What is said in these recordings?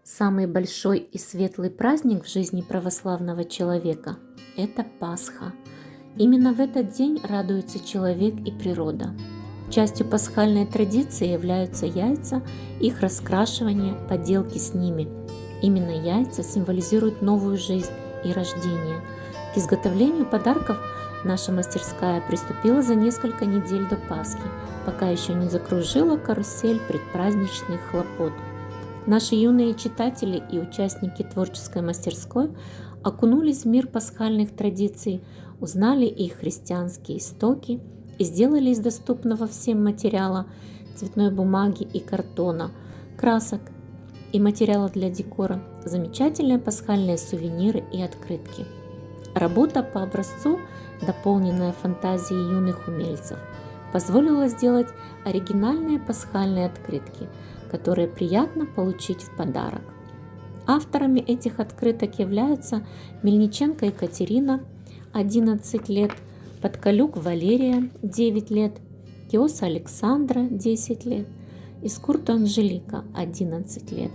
Самый большой и светлый праздник в жизни православного человека – это Пасха. Именно в этот день радуются человек и природа. Частью пасхальной традиции являются яйца, их раскрашивание, поделки с ними. Именно яйца символизируют новую жизнь и рождение. К изготовлению подарков наша мастерская приступила за несколько недель до Пасхи, пока еще не закружила карусель предпраздничных хлопот. Наши юные читатели и участники творческой мастерской окунулись в мир пасхальных традиций, узнали их христианские истоки и сделали из доступного всем материала цветной бумаги и картона, красок и материала для декора замечательные пасхальные сувениры и открытки. Работа по образцу, дополненная фантазией юных умельцев, позволила сделать оригинальные пасхальные открытки, которые приятно получить в подарок. Авторами этих открыток являются Мельниченко Екатерина, 11 лет, Подколюк Валерия, 9 лет, Киоса Александра, 10 лет и Скурту Анжелика, 11 лет.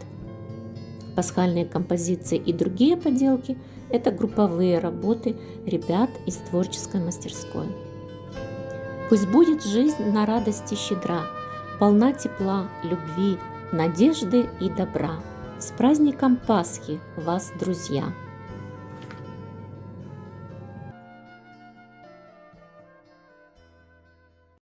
Пасхальные композиции и другие поделки – это групповые работы ребят из творческой мастерской. Пусть будет жизнь на радости щедра, полна тепла, любви, надежды и добра. С праздником Пасхи вас, друзья!